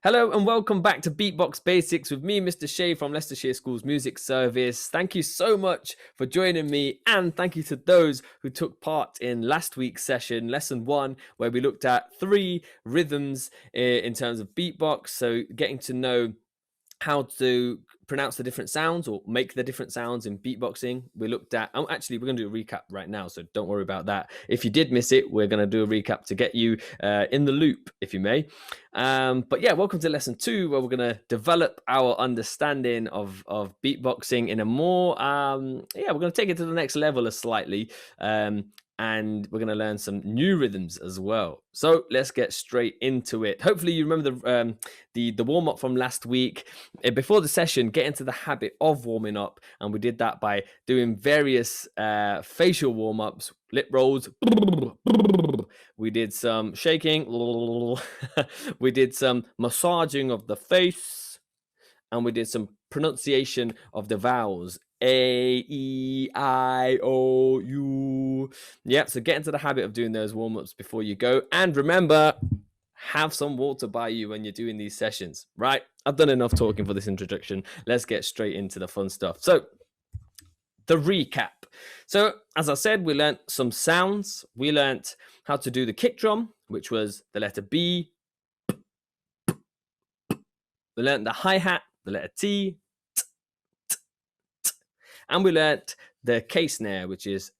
Hello and welcome back to Beatbox Basics with me, Mr. Shay from Leicestershire School's Music Service. Thank you so much for joining me, and thank you to those who took part in last week's session, lesson 1, where we looked at 3 rhythms in terms of beatbox. So getting to know how to pronounce the different sounds or make the different sounds in beatboxing. We looked at, actually, we're going to do a recap right now, so don't worry about that. If you did miss it, we're going to do a recap to get you in the loop, if you may. But yeah, welcome to lesson 2, where we're going to develop our understanding of beatboxing in a more, we're going to take it to the next level slightly. And we're going to learn some new rhythms as well. So let's get straight into it. Hopefully you remember the warm-up from last week. Before the session, get into the habit of warming up, and we did that by doing various facial warm-ups, lip rolls. We did some shaking. We did some massaging of the face, and we did some pronunciation of the vowels. A, E, I, O, U. Yeah, so get into the habit of doing those warm-ups before you go. And remember, have some water by you when you're doing these sessions, right? I've done enough talking for this introduction. Let's get straight into the fun stuff. So, the recap. So, as I said, we learned some sounds. We learned how to do the kick drum, which was the letter B. We learned the hi-hat, the letter T. And we learnt the K snare, which is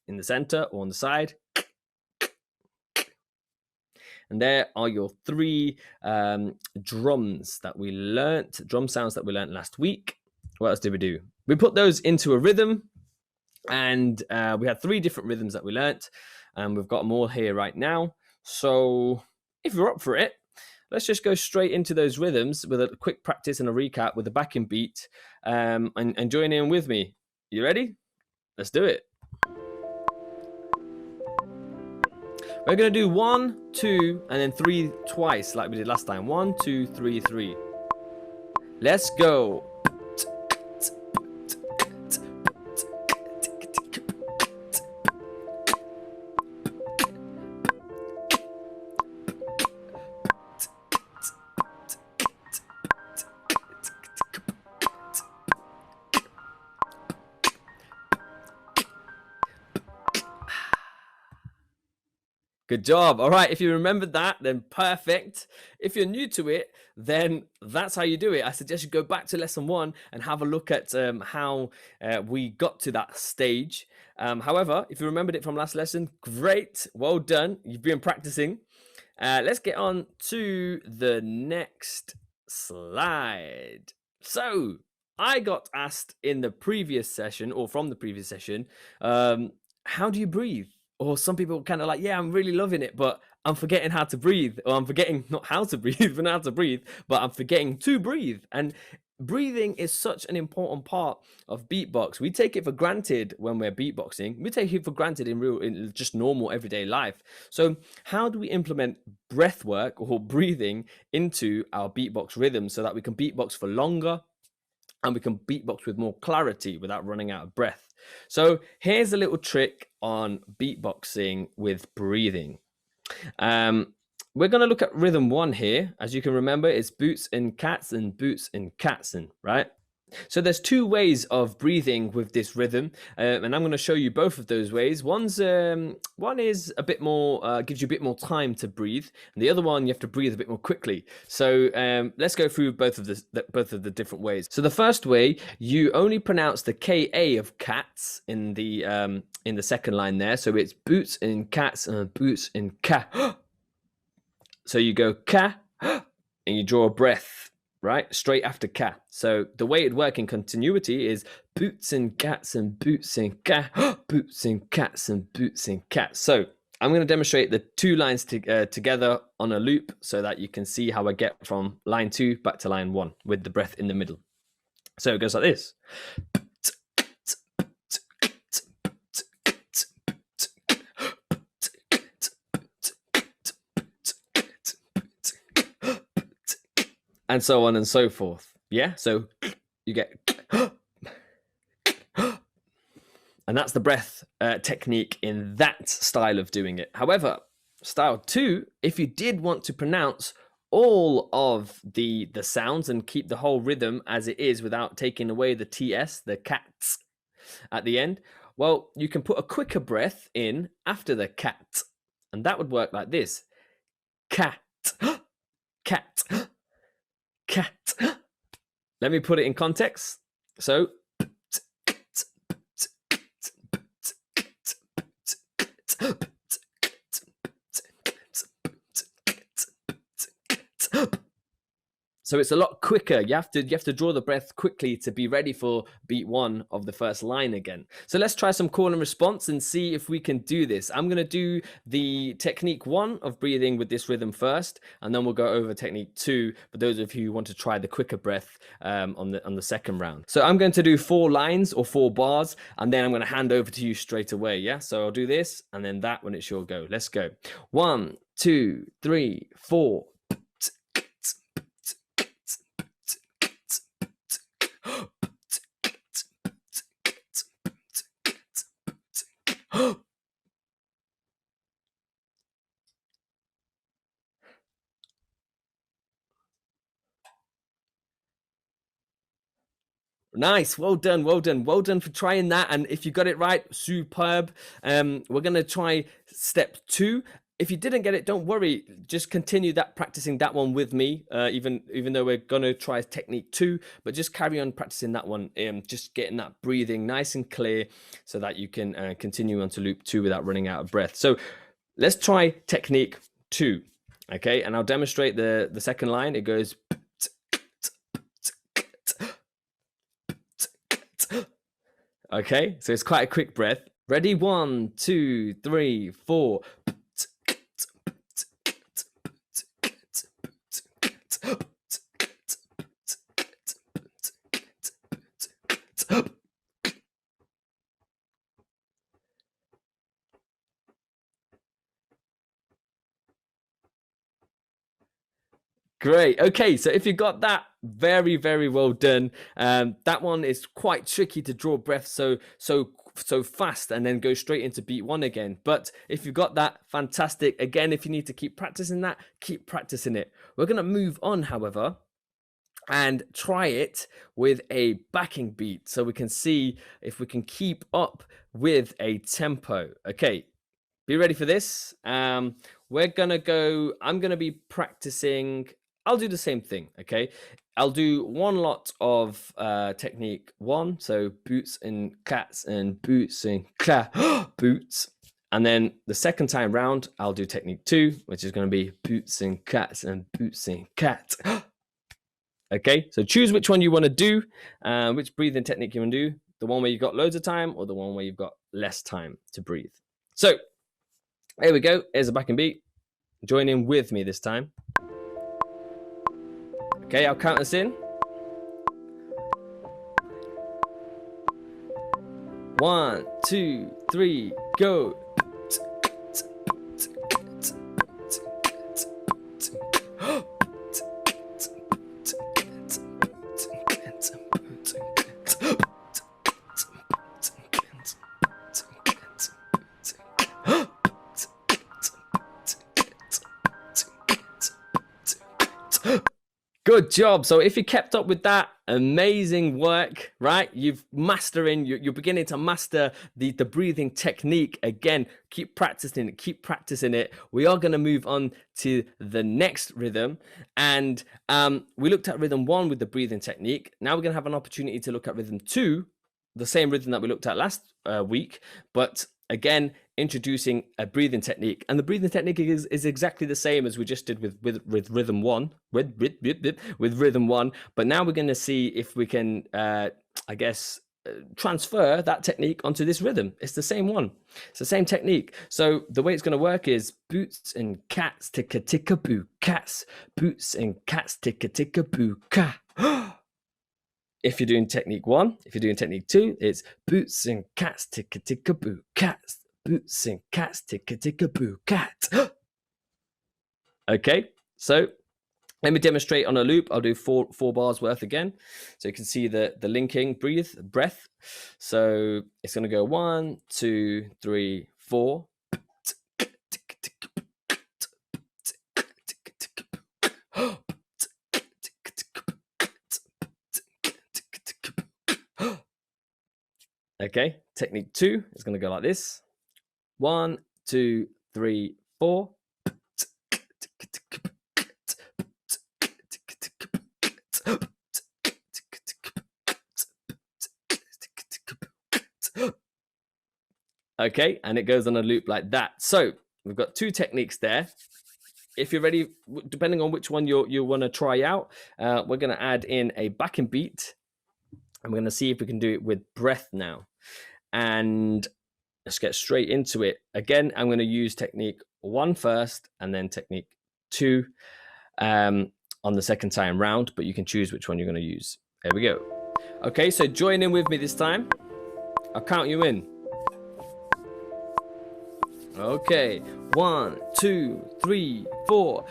in the center or on the side. And there are your 3 drums that we learnt, drum sounds that we learnt last week. What else did we do? We put those into a rhythm, and we had 3 different rhythms that we learnt, and we've got them all here right now. So if you're up for it, let's just go straight into those rhythms with a quick practice and a recap with the backing beat, and join in with me. You ready? Let's do it. We're going to do 1, 2, and then 3 twice like we did last time. 1, 2, 3, 3. Let's go. Good job. All right. If you remembered that, then perfect. If you're new to it, then that's how you do it. I suggest you go back to lesson 1 and have a look at how we got to that stage. However, if you remembered it from last lesson, great. Well done. You've been practicing. Let's get on to the next slide. So I got asked in the previous session, or from the previous session, how do you breathe? Or some people kind of like, yeah, I'm really loving it, but I'm forgetting how to breathe. Or I'm forgetting not how to breathe, but how to breathe, but I'm forgetting to breathe. And breathing is such an important part of beatbox. We take it for granted when we're beatboxing. We take it for granted in just normal everyday life. So how do we implement breath work or breathing into our beatbox rhythm so that we can beatbox for longer, and we can beatbox with more clarity without running out of breath? So here's a little trick on beatboxing with breathing. We're going to look at rhythm 1 here. As you can remember, it's boots and cats and boots and cats, and right? So there's 2 ways of breathing with this rhythm, and I'm going to show you both of those ways. One is a bit more, gives you a bit more time to breathe, and the other one you have to breathe a bit more quickly. So let's go through both of the different ways. So the first way, you only pronounce the Ka of cats in the second line there. So it's boots and cats and boots and ka. So you go ka, and you draw a breath, right, straight after ka. So the way it works in continuity is boots and cats and boots and ka, boots and cats and boots and cats. So I'm going to demonstrate the 2 lines together on a loop so that you can see how I get from line 2 back to line 1 with the breath in the middle. So it goes like this. And so on and so forth. Yeah, so you get, and that's the breath technique in that style of doing it. However, Style 2, if you did want to pronounce all of the sounds and keep the whole rhythm as it is without taking away the TS, the cats at the end, well, you can put a quicker breath in after the cat. And that would work like this. Cat, cat, cat. Let me put it in context. So, so it's a lot quicker. You have to draw the breath quickly to be ready for beat 1 of the first line again. So let's try some call and response and see if we can do this. I'm going to do the technique 1 of breathing with this rhythm first, and then we'll go over technique 2 for those of you who want to try the quicker breath on the second round. So I'm going to do 4 lines or 4 bars, and then I'm going to hand over to you straight away. Yeah, so I'll do this and then that when it's your go. Let's go. 1, 2, 3, 4. Nice, well done, well done, well done for trying that. And if you got it right, superb. We're gonna try step 2. If you didn't get it, don't worry. Just continue that practicing that one with me. Even though we're gonna try technique 2, but just carry on practicing that one. Just getting that breathing nice and clear, so that you can continue on to loop 2 without running out of breath. So let's try technique 2. Okay, and I'll demonstrate the second line. It goes. Okay, so it's quite a quick breath. Ready? 1, 2, 3, 4. Great. Okay, so if you got that, very, very well done. That one is quite tricky to draw breath so fast and then go straight into beat 1 again. But if you got that, fantastic. Again, if you need to keep practicing that, keep practicing it. We're going to move on, however, and try it with a backing beat so we can see if we can keep up with a tempo. Okay, be ready for this. We're gonna go. I'm gonna be practicing. I'll do the same thing. Okay, I'll do one lot of technique 1, so boots and cats and boots and boots, and then the second time round I'll do technique 2, which is going to be boots and cats and boots and cats. Okay, so choose which one you want to do, which breathing technique you want to do, the one where you've got loads of time or the one where you've got less time to breathe. So here we go. Here's a backing beat. Join in with me this time. Okay, I'll count us in. 1, 2, 3, go. Good job. So if you kept up with that, amazing work, right? You're beginning to master the breathing technique. Again, keep practicing it. We are going to move on to the next rhythm. And we looked at rhythm 1 with the breathing technique. Now we're going to have an opportunity to look at rhythm 2, the same rhythm that we looked at last week, but again, introducing a breathing technique. And the breathing technique is exactly the same as we just did with rhythm 1, with rhythm 1. But now we're going to see if we can, transfer that technique onto this rhythm. It's the same one. It's the same technique. So the way it's going to work is boots and cats, ticka ticka boo, cats. Boots and cats, ticka ticka boo, ka. If you're doing technique 1, if you're doing technique 2, it's boots and cats, ticka ticka boo, cats. Boots and cats, ticka ticka boo, cat. Okay, so let me demonstrate on a loop. I'll do four bars worth again, so you can see the linking breath. So it's going to go 1, 2, 3, 4. Okay, technique 2 is going to go like this. 1, 2, 3, 4. Okay, and it goes on a loop like that. So we've got 2 techniques there. If you're ready, depending on which one you want to try out, we're going to add in a backing beat, and we're going to see if we can do it with breath now. And let's get straight into it. Again, I'm going to use technique 1 first, and then technique 2 on the second time round, but you can choose which one you're going to use. There we go. Okay, so join in with me this time. I'll count you in. Okay, 1, 2, 3, 4.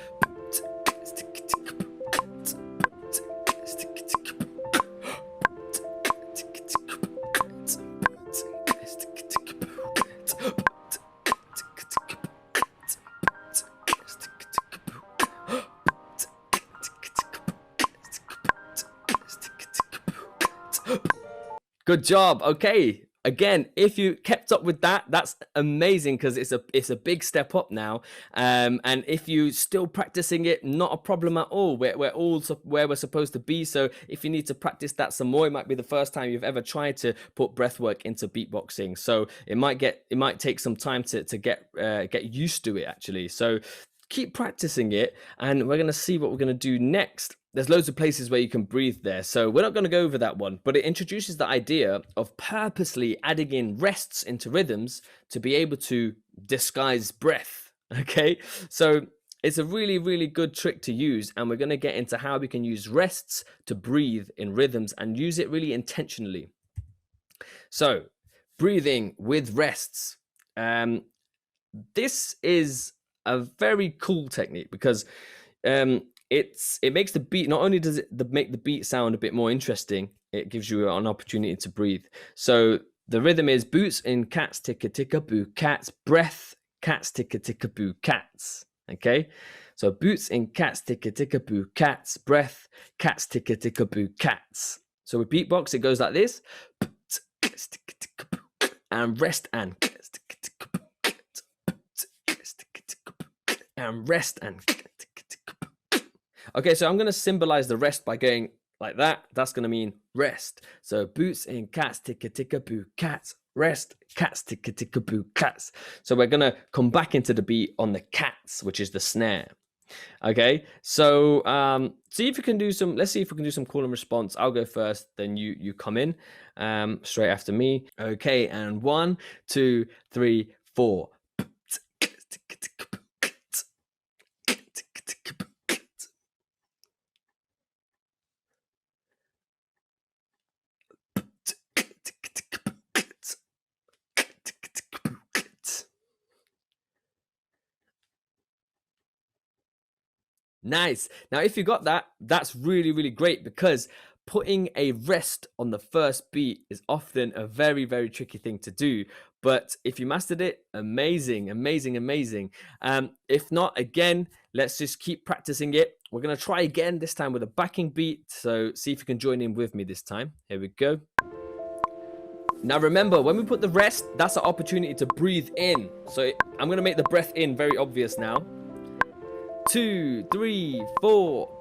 Good job. Okay. Again, if you kept up with that, that's amazing, because it's a big step up now. And if you still practicing it, not a problem at all. We're all where we're supposed to be. So if you need to practice that some more, it might be the first time you've ever tried to put breath work into beatboxing. So it might take some time to get used to it actually. So keep practicing it, and we're going to see what we're going to do next. There's loads of places where you can breathe there, so we're not going to go over that one, but it introduces the idea of purposely adding in rests into rhythms to be able to disguise breath. Okay, so it's a really, really good trick to use, and we're going to get into how we can use rests to breathe in rhythms and use it really intentionally. So breathing with rests. This is a very cool technique, because it makes the beat, not only does it make the beat sound a bit more interesting, it gives you an opportunity to breathe. So the rhythm is boots in cats, ticka ticka boo cats, breath, cats, ticka ticka boo cats. Okay, so boots in cats, ticka ticka boo cats, breath, cats, ticka ticka boo cats. So with beatbox, it goes like this, and rest and rest and okay, so I'm going to symbolize the rest by going like that. That's going to mean rest. So boots in cats, ticka ticka boo cats, rest, cats, ticka ticka boo cats. So we're going to come back into the beat on the cats, which is the snare. Okay, so see if you can do some, let's see if we can do some call and response. I'll go first, then you come in straight after me. Okay, and 1, 2, 3, 4. Nice. Now, if you got that, that's really, really great, because putting a rest on the first beat is often a very, very tricky thing to do. But if you mastered it, amazing, amazing, amazing. If not, again, let's just keep practicing it. We're going to try again, this time with a backing beat. So see if you can join in with me this time. Here we go. Now remember, when we put the rest, that's an opportunity to breathe in. So I'm going to make the breath in very obvious now. 2, 3, 4.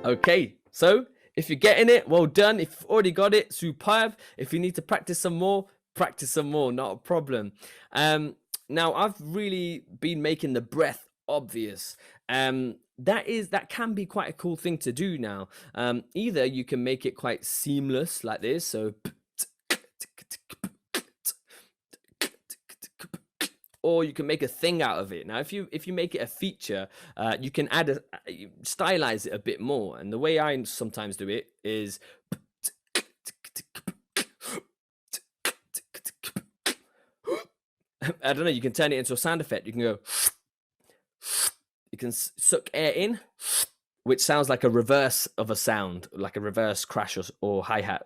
Okay, so if you're getting it, well done. If you've already got it, superb. If you need to practice some more, not a problem. Now, I've really been making the breath obvious. That can be quite a cool thing to do now. Either you can make it quite seamless like this, so, or you can make a thing out of it. Now, if you make it a feature, you can stylize it a bit more. And the way I sometimes do it is I don't know, you can turn it into a sound effect. You can can suck air in, which sounds like a reverse of a sound, like a reverse crash or hi-hat.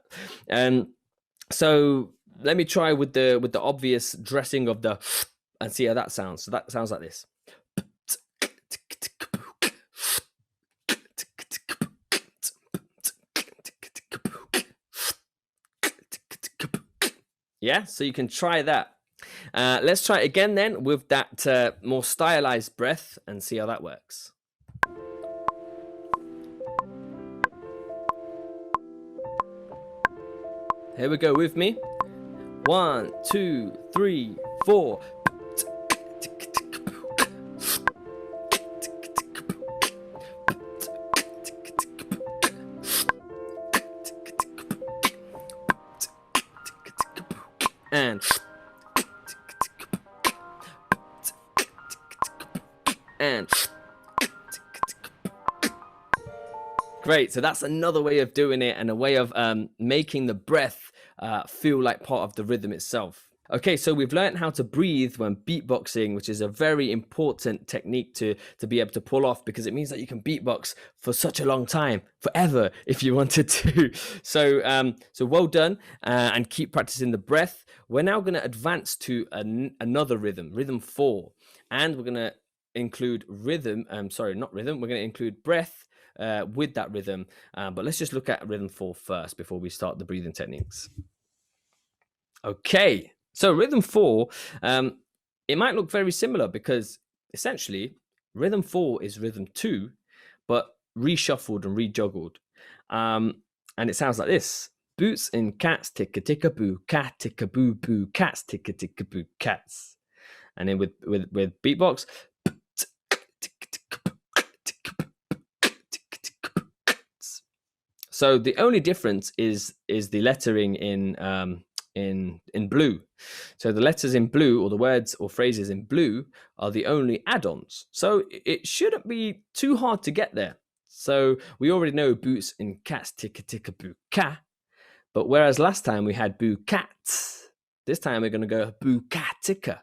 So let me try with the obvious dressing of the and see how that sounds. So that sounds like this. Yeah, so you can try that. Let's try it again then with that more stylized breath and see how that works. Here we go with me. 1, 2, 3, 4. And great. So that's another way of doing it, and a way of making the breath feel like part of the rhythm itself. Okay, so we've learned how to breathe when beatboxing, which is a very important technique to be able to pull off, because it means that you can beatbox for such a long time, forever, if you wanted to. So well done, and keep practicing the breath. We're now going to advance to another rhythm, rhythm 4, and we're going to include rhythm. Sorry, not rhythm. We're going to include breath with that rhythm. But let's just look at rhythm 4 first before we start the breathing techniques. Okay. So rhythm 4, it might look very similar, because essentially rhythm 4 is rhythm 2, but reshuffled and rejuggled. And it sounds like this. Boots and cats, ticka ticka boo, cat ticka boo boo, cats ticka ticka boo, cats. And then with beatbox. So the only difference is the lettering in blue. So the letters in blue, or the words or phrases in blue, are the only add-ons. So it shouldn't be too hard to get there. So we already know boots and cats, ticka ticka boo cat. But whereas last time we had boo cats, this time we're going to go boo cat ticka,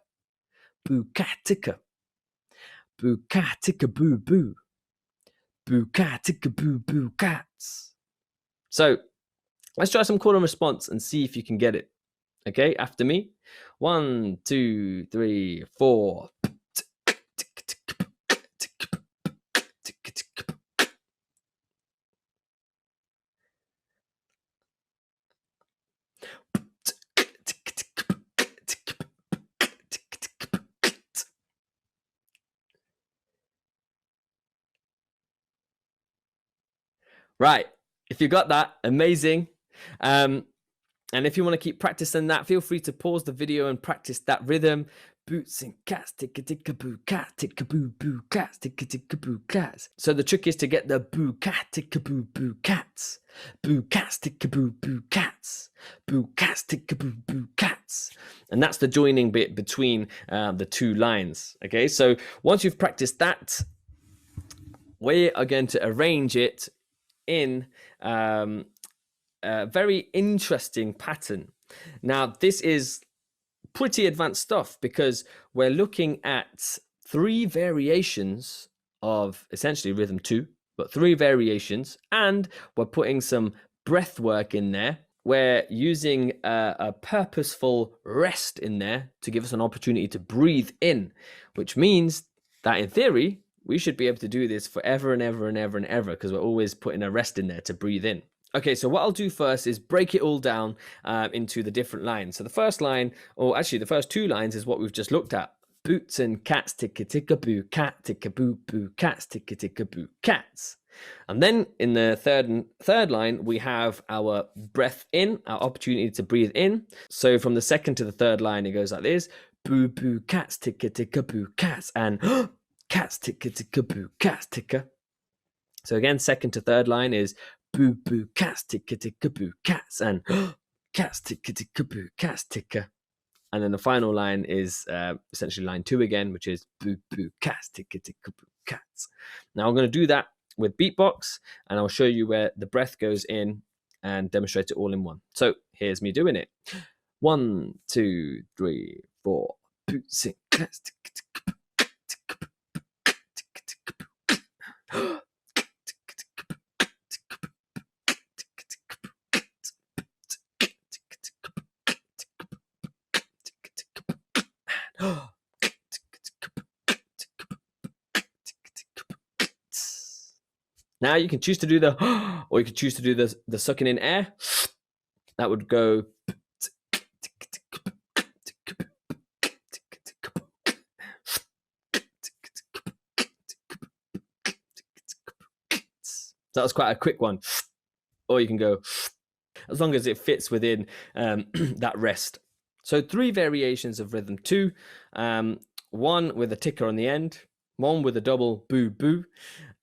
boo cat ticka, boo cat ticka boo boo, boo cat ticka boo boo cats. So let's try some call and response and see if you can get it. Okay, after me. 1, 2, 3, 4. Right, if you got that, amazing. And if you want to keep practicing that, feel free to pause the video and practice that rhythm. Boots and cats, ticka ticka boo, cat ticka boo boo, cats ticka ticka boo, cats. So the trick is to get the boo cat ticka boo boo cats, boo cats ticka boo boo cats, boo cats ticka boo boo cats, and that's the joining bit between the two lines. Okay, so once you've practiced that, we are going to arrange it in a very interesting pattern. Now, this is pretty advanced stuff, because we're looking at 3 variations of essentially rhythm 2, but 3 variations, and we're putting some breath work in there. We're using a purposeful rest in there to give us an opportunity to breathe in, which means that in theory, we should be able to do this forever and ever and ever and ever, because we're always putting a rest in there to breathe in. Okay, so what I'll do first is break it all down into the different lines. So the first line, or actually the first 2 lines, is what we've just looked at. Boots and cats, ticka ticka boo, cat ticka boo boo, cats ticka ticka boo, cats. And then in the third line, we have our breath in, our opportunity to breathe in. So from the second to the third line, it goes like this. Boo boo, cats ticka ticka boo, cats, and cats ticka ticka boo, cats ticka. So again, second to third line is boo boo, cats ticka ticka boo, cats, and cats ticka ticka boo, cats ticka. And then the final line is essentially line 2 again, which is boo boo, cats ticka ticka boo, cats. Now I'm going to do that with beatbox, and I'll show you where the breath goes in and demonstrate it all in one. So here's me doing it. 1, 2, 3, 4. Boots and cats ticka ticka boo, ticka boo, ticka ticka boo, Now you can choose to do the, or you can choose to do the sucking in air. That would go. So that was quite a quick one. Or you can go, as long as it fits within that rest. So 3 variations of rhythm 2, one with a ticker on the end, one with a double boo boo,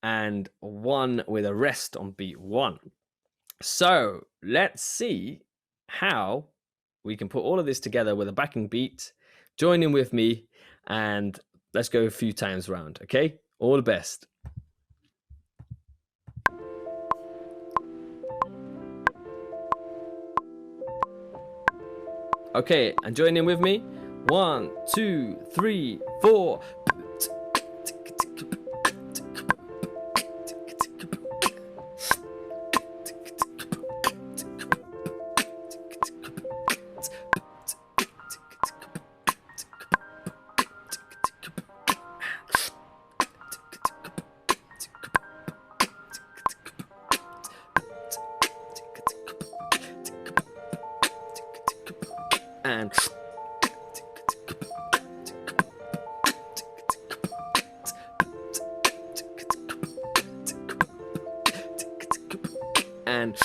and one with a rest on beat 1. So let's see how we can put all of this together with a backing beat. Join in with me and let's go a few times round, okay? All the best. Okay, and join in with me. 1, 2, 3, 4. And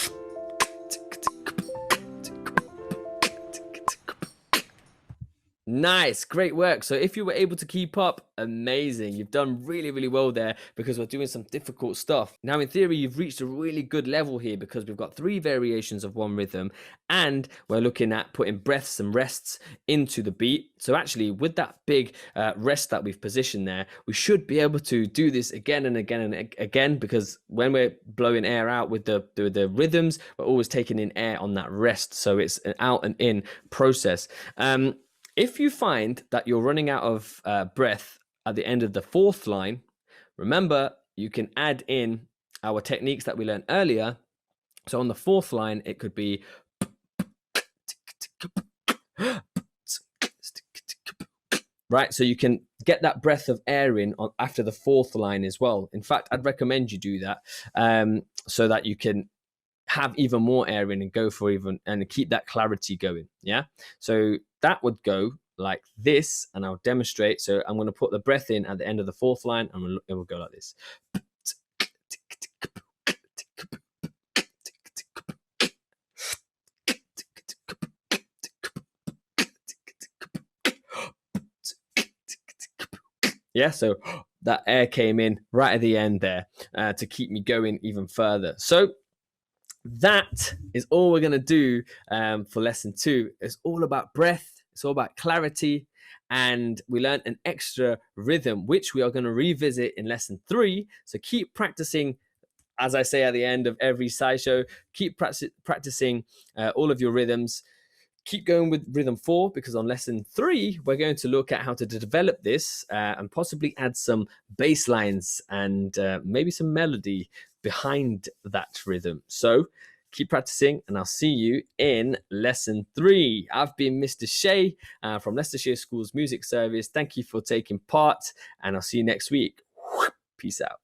nice, great work. So if you were able to keep up, amazing. You've done really, really well there because we're doing some difficult stuff. Now, in theory, you've reached a really good level here because we've got 3 variations of one rhythm and we're looking at putting breaths and rests into the beat. So actually, with that big rest that we've positioned there, we should be able to do this again and again and again, because when we're blowing air out with the rhythms, we're always taking in air on that rest. So it's an out and in process. If you find that you're running out of breath at the end of the 4th line, remember, you can add in our techniques that we learned earlier. So on the 4th line, it could be right. So you can get that breath of air in after the 4th line as well. In fact, I'd recommend you do that so that you can have even more air in and go for even and keep that clarity going. Yeah. So that would go like this, and I'll demonstrate. So I'm going to put the breath in at the end of the 4th line, and it will go like this. Yeah, so that air came in right at the end there to keep me going even further. So that is all we're going to do for lesson 2. It's all about breath. It's all about clarity. And we learned an extra rhythm, which we are going to revisit in lesson 3. So keep practicing, as I say at the end of every SciShow, keep practicing all of your rhythms. Keep going with rhythm 4, because on lesson 3, we're going to look at how to develop this and possibly add some bass lines and maybe some melody behind that rhythm. So keep practicing, and I'll see you in lesson 3. I've been Mr. Shay from Leicestershire School's Music Service. Thank you for taking part, and I'll see you next week. Peace out.